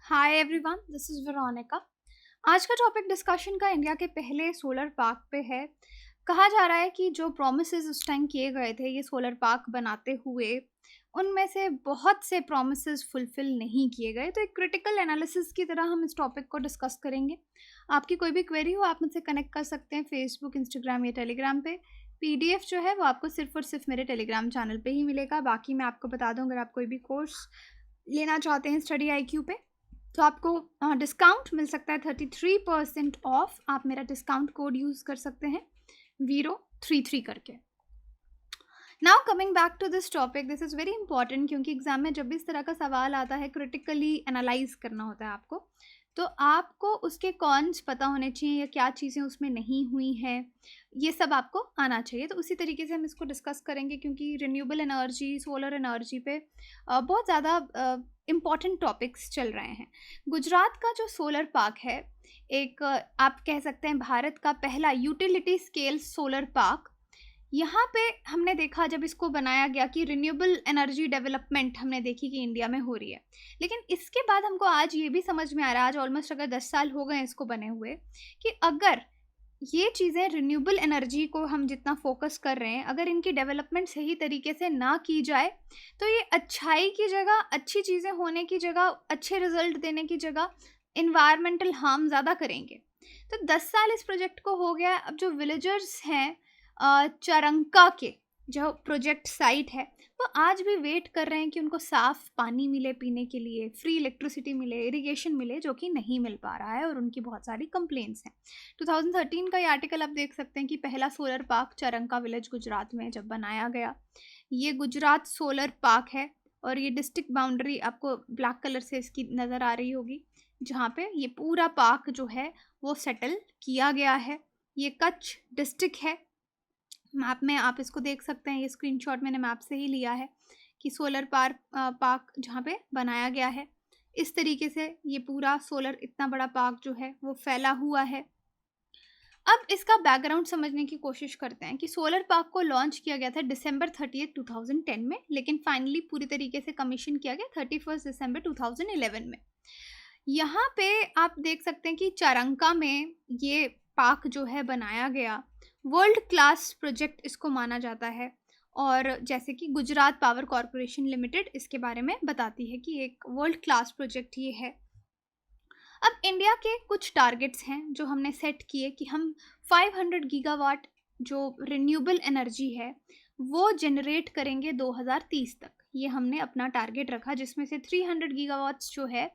Hi everyone, this is Veronica. आज का topic discussion का इंडिया के पहले सोलर पार्क पे है। कहा जा रहा है कि जो प्रोमिसेस उस टाइम किए गए थे ये सोलर पार्क बनाते हुए, उनमें से बहुत से प्रोमिसेस फुलफिल नहीं किए गए। तो एक क्रिटिकल एनालिसिस की तरह हम इस टॉपिक को डिस्कस करेंगे। आपकी कोई भी क्वेरी हो आप मुझसे कनेक्ट कर सकते हैं फेसबुक, इंस्टाग्राम या टेलीग्राम पे। पीडीएफ जो है वो आपको सिर्फ और सिर्फ मेरे टेलीग्राम चैनल पे ही मिलेगा। बाकी मैं आपको बता दूं, अगर आप कोई भी कोर्स लेना चाहते हैं स्टडी आईक्यू पे, तो आपको डिस्काउंट मिल सकता है 33% ऑफ। आप मेरा डिस्काउंट कोड यूज़ कर सकते हैं वीरो33 करके। Now coming back to this topic, this is very important क्योंकि एग्जाम में जब भी इस तरह का सवाल आता है क्रिटिकली एनालाइज करना होता है आपको, तो आपको उसके कॉन्स पता होने चाहिए या क्या चीज़ें उसमें नहीं हुई हैं, ये सब आपको आना चाहिए। तो उसी तरीके से हम इसको डिस्कस करेंगे क्योंकि रिन्यूएबल एनर्जी, सोलर एनर्जी पे बहुत ज़्यादा इम्पॉर्टेंट टॉपिक्स चल रहे हैं। गुजरात का जो सोलर पार्क है, एक आप कह सकते हैं भारत का पहला यूटिलिटी स्केल सोलर पार्क। यहाँ पे हमने देखा जब इसको बनाया गया कि रिन्यूएबल एनर्जी डेवलपमेंट हमने देखी कि इंडिया में हो रही है। लेकिन इसके बाद हमको आज ये भी समझ में आ रहा है, आज ऑलमोस्ट अगर 10 साल हो गए इसको बने हुए, कि अगर ये चीज़ें रिन्यूएबल एनर्जी को हम जितना फोकस कर रहे हैं, अगर इनकी डेवलपमेंट सही तरीके से ना की जाए, तो ये अच्छाई की जगह, अच्छी चीज़ें होने की जगह, अच्छे रिजल्ट देने की जगह इन्वायरमेंटल हार्म ज़्यादा करेंगे। तो 10 साल इस प्रोजेक्ट को हो गया। अब जो विलेजर्स हैं चरंका के जो प्रोजेक्ट साइट है, वो आज भी वेट कर रहे हैं कि उनको साफ़ पानी मिले पीने के लिए, फ्री इलेक्ट्रिसिटी मिले, इरिगेशन मिले, जो कि नहीं मिल पा रहा है और उनकी बहुत सारी कंप्लेंट्स हैं। 2013 का ये आर्टिकल आप देख सकते हैं कि पहला solar park Charanka village Gujarat में जब बनाया गया। ये गुजरात सोलर पार्क है और ये डिस्ट्रिक्ट बाउंड्री आपको ब्लैक कलर से इसकी नज़र आ रही होगी, जहाँ पे ये पूरा पार्क जो है वो सेटल किया गया है। ये कच्छ डिस्ट्रिक्ट है। मैप में आप इसको देख सकते हैं, ये स्क्रीनशॉट मैंने मैप से ही लिया है कि सोलर पार्क जहाँ पे बनाया गया है, इस तरीके से ये पूरा सोलर इतना बड़ा पार्क जो है वो फैला हुआ है। अब इसका बैकग्राउंड समझने की कोशिश करते हैं कि सोलर पार्क को लॉन्च किया गया था December 30, 2010 में, लेकिन फाइनली पूरी तरीके से कमीशन किया गया 31 दिसंबर 2011 में। यहाँ पे आप देख सकते हैं कि चारंका में ये पार्क जो है बनाया गया, वर्ल्ड क्लास प्रोजेक्ट इसको माना जाता है। और जैसे कि गुजरात पावर कॉरपोरेशन लिमिटेड इसके बारे में बताती है कि एक वर्ल्ड क्लास प्रोजेक्ट ये है। अब इंडिया के कुछ टारगेट्स हैं जो हमने सेट किए कि हम 500 गीगावाट जो रिन्यूएबल एनर्जी है वो जनरेट करेंगे 2030 तक। ये हमने अपना टारगेट रखा, जिसमें से 300 गीगावाट्स जो है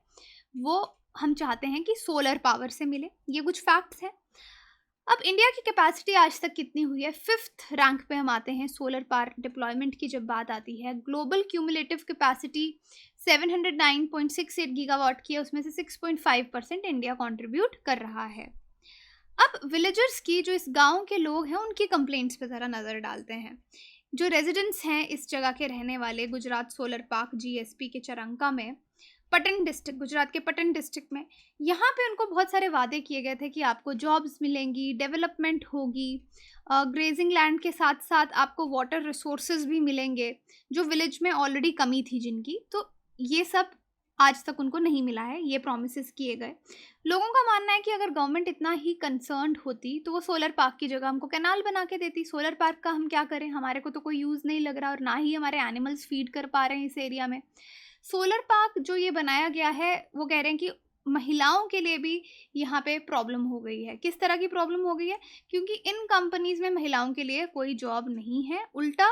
वो हम चाहते हैं कि सोलर पावर से मिले। ये कुछ फैक्ट्स हैं। अब इंडिया की कैपेसिटी आज तक कितनी हुई है, 5th रैंक पे हम आते हैं सोलर पार्क डिप्लॉयमेंट की जब बात आती है। ग्लोबल क्यूमुलेटिव कैपेसिटी 709.68 गीगावाट की है, उसमें से 6.5% इंडिया कंट्रीब्यूट कर रहा है। अब विलेजर्स की, जो इस गांव के लोग हैं, उनकी कंप्लेंट्स पे ज़रा नज़र डालते हैं। जो रेजिडेंट्स हैं इस जगह के रहने वाले, गुजरात सोलर पार्क जीएसपी के चरंका में, पटन डिस्ट्रिक्ट, गुजरात के पटन डिस्ट्रिक्ट में, यहाँ पे उनको बहुत सारे वादे किए गए थे कि आपको जॉब्स मिलेंगी, डेवलपमेंट होगी, ग्रेजिंग लैंड के साथ साथ आपको वाटर रिसोर्सेज भी मिलेंगे, जो विलेज में ऑलरेडी कमी थी जिनकी। तो ये सब आज तक उनको नहीं मिला है, ये प्रोमिस किए गए। लोगों का मानना है कि अगर गवर्नमेंट इतना ही कंसर्न्ड होती तो वो सोलर पार्क की जगह हमको कैनाल बना के देती। सोलर पार्क का हम क्या करें, हमारे को तो कोई यूज़ नहीं लग रहा और ना ही हमारे एनिमल्स फीड कर पा रहे हैं इस एरिया में। सोलर पार्क जो ये बनाया गया है, वो कह रहे हैं कि महिलाओं के लिए भी यहाँ पे प्रॉब्लम हो गई है। किस तरह की प्रॉब्लम हो गई है, क्योंकि इन कंपनीज में महिलाओं के लिए कोई जॉब नहीं है। उल्टा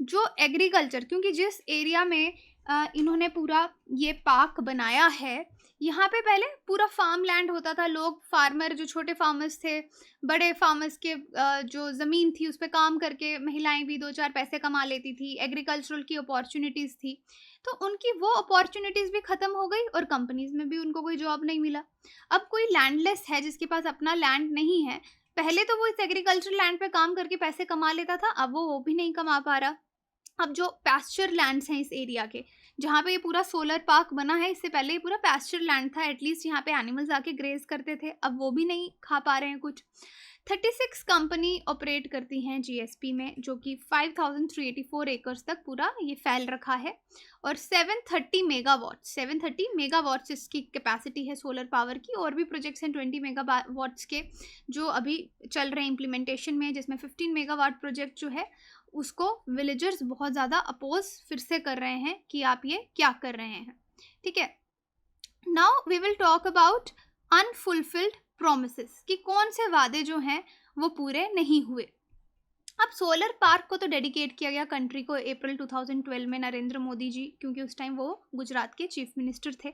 जो एग्रीकल्चर, क्योंकि जिस एरिया में इन्होंने पूरा ये पार्क बनाया है, यहाँ पे पहले पूरा फार्म लैंड होता था। लोग फार्मर, जो छोटे फार्मर्स थे, बड़े फार्मर्स के जो ज़मीन थी उस पर काम करके महिलाएं भी 2-4 पैसे कमा लेती थी, एग्रीकल्चरल की अपॉर्चुनिटीज़ थी। तो उनकी वो अपॉर्चुनिटीज़ भी ख़त्म हो गई और कंपनीज़ में भी उनको कोई जॉब नहीं मिला। अब कोई लैंडलेस है जिसके पास अपना लैंड नहीं है, पहले तो वो इस एग्रीकल्चर लैंड पे काम करके पैसे कमा लेता था, अब वो भी नहीं कमा पा रहा। अब जो पैस्चर लैंड्स हैं इस एरिया के, जहाँ पे ये पूरा सोलर पार्क बना है, इससे पहले ये पूरा पैस्चर लैंड था, एटलीस्ट यहाँ पे एनिमल्स आके ग्रेज करते थे, अब वो भी नहीं खा पा रहे हैं कुछ। 36 कंपनी ऑपरेट करती हैं जीएसपी में, जो कि 5384 एकर्स तक पूरा ये फैल रखा है। और 730 मेगावाट्स इसकी कैपेसिटी है सोलर पावर की। और भी प्रोजेक्ट्स हैं 20 मेगावाट्स के जो अभी चल रहे हैं इम्प्लीमेंटेशन में, जिसमें 15 मेगावाट प्रोजेक्ट जो है उसको विलेजर्स बहुत ज़्यादा अपोज फिर से कर रहे हैं कि आप ये क्या कर रहे हैं। ठीक है, now we will talk about unfulfilled promises, कि कौन से वादे जो हैं वो पूरे नहीं हुए। अब सोलर पार्क को तो डेडिकेट किया गया कंट्री को अप्रैल 2012 में नरेंद्र मोदी जी, क्योंकि उस टाइम वो गुजरात के चीफ मिनिस्टर थे।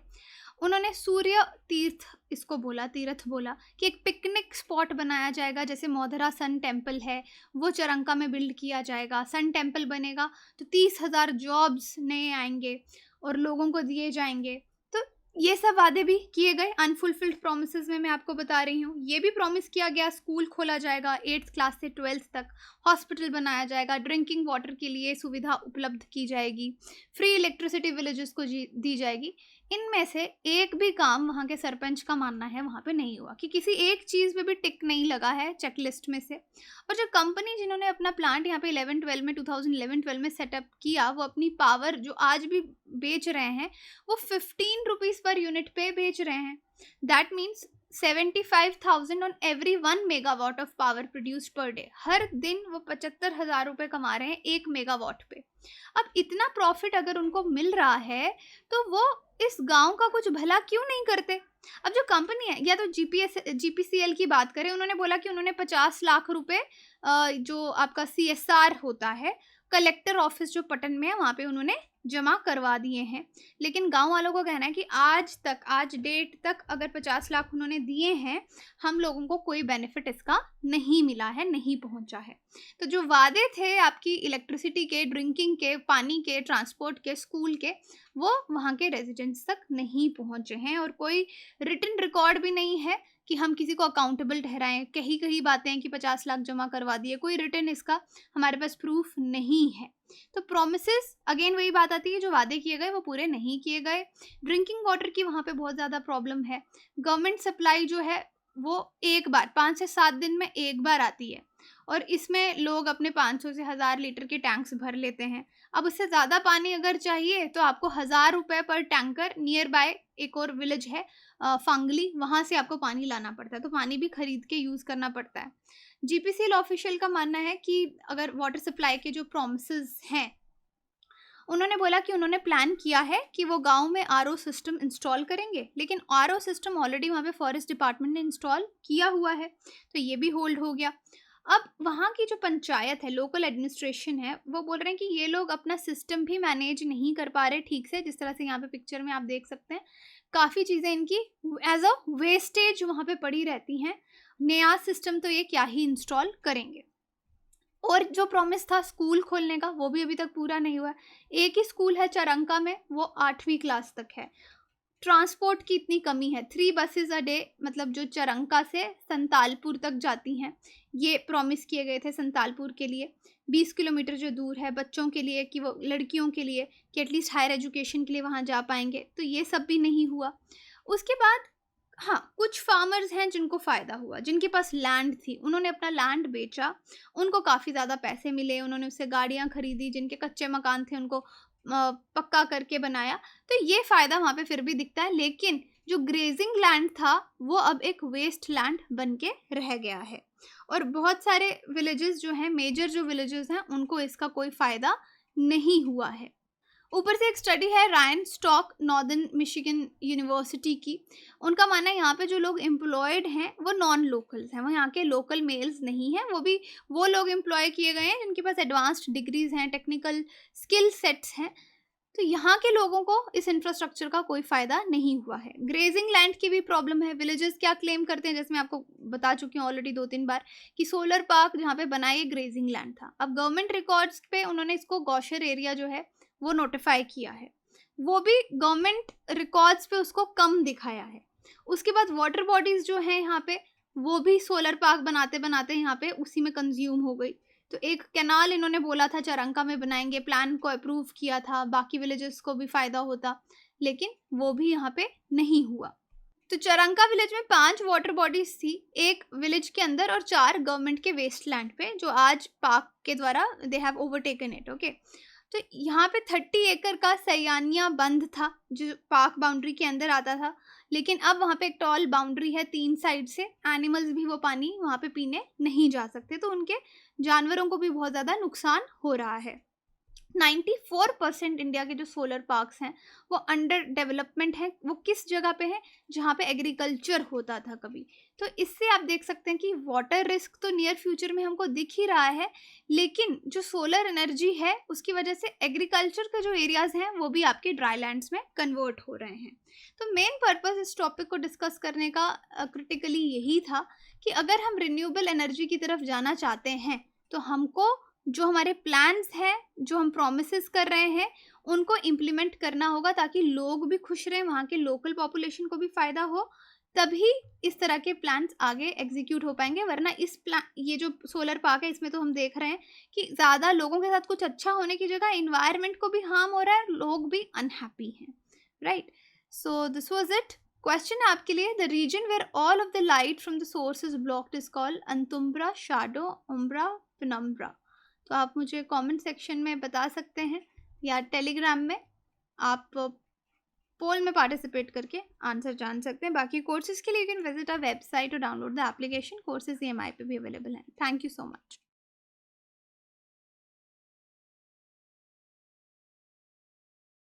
उन्होंने सूर्य तीर्थ इसको बोला, तीर्थ बोला, कि एक पिकनिक स्पॉट बनाया जाएगा। जैसे मोधरा सन टेम्पल है वो चरंका में बिल्ड किया जाएगा, सन टेम्पल बनेगा तो 30,000 जॉब्स नए आएंगे और लोगों को दिए जाएंगे। तो ये सब वादे भी किए गए अनफुलफिल्ड प्रोमिसेस में, मैं आपको बता रही हूँ। ये भी प्रॉमिस किया गया स्कूल खोला जाएगा 8th क्लास से 12th तक, हॉस्पिटल बनाया जाएगा, ड्रिंकिंग वाटर के लिए सुविधा उपलब्ध की जाएगी, फ्री इलेक्ट्रिसिटी विलेजेस को दी जाएगी। इनमें से एक भी काम वहाँ के सरपंच का मानना है वहाँ पे नहीं हुआ, कि किसी एक चीज़ पे भी टिक नहीं लगा है चेकलिस्ट में से। और जो कंपनी जिन्होंने अपना प्लांट यहाँ पे 2011-12 में सेटअप किया, वो अपनी पावर जो आज भी बेच रहे हैं वो 15 रुपीज़ पर यूनिट पे बेच रहे हैं। That means 75,000 on every 1 megawatt of power produced per day. हर दिन वो 75,000 रुपये कमा रहे हैं 1 मेगावाट पे। अब इतना प्रॉफिट अगर उनको मिल रहा है तो वो इस गांव का कुछ भला क्यों नहीं करते। अब जो कंपनी है, या तो जीपीसीएल की बात करें, उन्होंने बोला कि उन्होंने 50 लाख रुपए जो आपका सीएसआर होता है कलेक्टर ऑफिस जो पटन में है वहाँ पे उन्होंने जमा करवा दिए हैं। लेकिन गांव वालों को कहना है कि आज डेट तक अगर 50 लाख उन्होंने दिए हैं, हम लोगों को कोई बेनिफिट इसका नहीं मिला है, नहीं पहुंचा है। तो जो वादे थे आपकी इलेक्ट्रिसिटी के, ड्रिंकिंग के, पानी के, ट्रांसपोर्ट के, स्कूल के, वो वहाँ के रेजिडेंट्स तक नहीं पहुँचे हैं। और कोई रिटन रिकॉर्ड भी नहीं है कि हम किसी को अकाउंटेबल ठहराएं। कही बातें हैं कि 50 लाख जमा करवा दिए, कोई रिटन इसका हमारे पास प्रूफ नहीं है। तो प्रोमिसेस अगेन वही बात आती है, जो वादे किए गए वो पूरे नहीं किए गए। ड्रिंकिंग वाटर की वहाँ पे बहुत ज़्यादा प्रॉब्लम है। गवर्नमेंट सप्लाई जो है वो एक बार 5 से 7 दिन में एक बार आती है, और इसमें लोग अपने 500 से 1000 लीटर के टैंक्स भर लेते हैं। अब उससे ज़्यादा पानी अगर चाहिए तो आपको 1000 रुपये पर टैंकर, नियर बाय एक और विलेज है फांगली, वहाँ से आपको पानी लाना पड़ता है। तो पानी भी खरीद के यूज़ करना पड़ता है। जीपीसीएल ऑफिशियल का मानना है कि अगर वाटर सप्लाई के जो प्रॉमिसेस हैं, उन्होंने बोला कि उन्होंने प्लान किया है कि वो गांव में आरओ सिस्टम इंस्टॉल करेंगे, लेकिन आरओ सिस्टम ऑलरेडी वहाँ पे फॉरेस्ट डिपार्टमेंट ने इंस्टॉल किया हुआ है, तो ये भी होल्ड हो गया। अब वहाँ की जो पंचायत है, लोकल एडमिनिस्ट्रेशन है, वो बोल रहे हैं कि ये लोग अपना सिस्टम भी मैनेज नहीं कर पा रहे ठीक से। जिस तरह से यहाँ पे पिक्चर में आप देख सकते हैं, काफ़ी चीज़ें इनकी एज अ वेस्टेज वहाँ पे पड़ी रहती हैं। नया सिस्टम तो ये क्या ही इंस्टॉल करेंगे। और जो प्रॉमिस था स्कूल खोलने का, वो भी अभी तक पूरा नहीं हुआ। एक ही स्कूल है चरंका में, वो 8वीं क्लास तक है। ट्रांसपोर्ट की इतनी कमी है, 3 बसेस अ डे, मतलब जो चरंका से संतालपुर तक जाती हैं, ये प्रॉमिस किए गए थे संतालपुर के लिए। 20 किलोमीटर जो दूर है बच्चों के लिए, कि वो लड़कियों के लिए कि एटलीस्ट हायर एजुकेशन के लिए वहाँ जा पाएंगे, तो ये सब भी नहीं हुआ। उसके बाद हाँ, कुछ फार्मर्स हैं जिनको फ़ायदा हुआ, जिनके पास लैंड थी, उन्होंने अपना लैंड बेचा, उनको काफ़ी ज़्यादा पैसे मिले, उन्होंने उससे गाड़ियाँ खरीदी, जिनके कच्चे मकान थे उनको पक्का करके बनाया, तो ये फ़ायदा वहाँ पे फिर भी दिखता है। लेकिन जो ग्रेजिंग लैंड था वो अब एक वेस्ट लैंड बन के रह गया है, और बहुत सारे विलेजेस जो हैं, मेजर जो विलेजेस हैं, उनको इसका कोई फ़ायदा नहीं हुआ है। ऊपर से एक स्टडी है Ryan stock northern Michigan university की। उनका मानना है यहाँ पे जो लोग एम्प्लॉयड हैं वो नॉन लोकल्स हैं, वो यहाँ के लोकल मेल्स नहीं हैं। वो भी वो लोग एम्प्लॉय किए गए हैं जिनके पास एडवांस्ड डिग्रीज हैं, टेक्निकल स्किल सेट्स हैं। तो यहाँ के लोगों को इस इंफ्रास्ट्रक्चर का कोई फ़ायदा नहीं हुआ है। ग्रेजिंग लैंड की भी प्रॉब्लम है। विलेजेस क्या क्लेम करते हैं, जैसे मैं आपको बता चुकी हूँ ऑलरेडी 2-3 बार, कि सोलर पार्क जहाँ पे बना ये ग्रेजिंग लैंड था। अब गवर्नमेंट रिकॉर्ड्स पे उन्होंने इसको गौशर एरिया जो है वो नोटिफाई किया है, वो भी गवर्नमेंट रिकॉर्ड्स पे उसको कम दिखाया है। उसके बाद वाटर बॉडीज़ जो हैं यहाँ पे, वो भी सोलर पार्क बनाते बनाते यहाँ पे उसी में कंज्यूम हो गई। तो एक कैनाल इन्होंने बोला था चरंका में बनाएंगे, प्लान को अप्रूव किया था, बाकी विलेजेस को भी फ़ायदा होता, लेकिन वो भी यहाँ पे नहीं हुआ। तो चरंका विलेज में 5 वाटर बॉडीज थी, एक विलेज के अंदर और 4 गवर्नमेंट के वेस्ट लैंड पे, जो आज पार्क के द्वारा they have overtaken it. Okay, तो यहाँ पे 30 एकड़ का सयानिया बंद था जो पार्क बाउंड्री के अंदर आता था, लेकिन अब वहाँ पे एक टॉल बाउंड्री है 3 साइड से, एनिमल्स भी वो पानी वहाँ पे पीने नहीं जा सकते, तो उनके जानवरों को भी बहुत ज़्यादा नुकसान हो रहा है। 94% इंडिया के जो सोलर पार्क्स हैं वो अंडर डेवलपमेंट है। वो किस जगह पे है? जहाँ पे एग्रीकल्चर होता था कभी। तो इससे आप देख सकते हैं कि वाटर रिस्क तो नियर फ्यूचर में हमको दिख ही रहा है, लेकिन जो सोलर एनर्जी है उसकी वजह से एग्रीकल्चर के जो एरियाज हैं वो भी आपके ड्राई लैंड्स में कन्वर्ट हो रहे हैं। तो मेन पर्पस इस टॉपिक को डिस्कस करने का क्रिटिकली यही था कि अगर हम रिन्यूएबल एनर्जी की तरफ जाना चाहते हैं तो हमको जो हमारे प्लान्स हैं, जो हम प्रोमिसेस कर रहे हैं, उनको इम्प्लीमेंट करना होगा ताकि लोग भी खुश रहें, वहाँ के लोकल पॉपुलेशन को भी फ़ायदा हो, तभी इस तरह के प्लान्स आगे एग्जीक्यूट हो पाएंगे। वरना ये जो सोलर पार्क है इसमें तो हम देख रहे हैं कि ज़्यादा लोगों के साथ कुछ अच्छा होने की जगह इन्वायरमेंट को भी हार्म हो रहा है, लोग भी अनहैप्पी हैं, right. So this was it. Question है आपके लिए, the reason where all of the light from the source is blocked is called antumbra, shadow, umbra, penumbra. तो आप मुझे कमेंट सेक्शन में बता सकते हैं या टेलीग्राम में आप पोल में पार्टिसिपेट करके आंसर जान सकते हैं। बाकी कोर्सेज के लिए you can visit our website और download the application. Courses EMI पे भी अवेलेबल हैं। Thank you so much.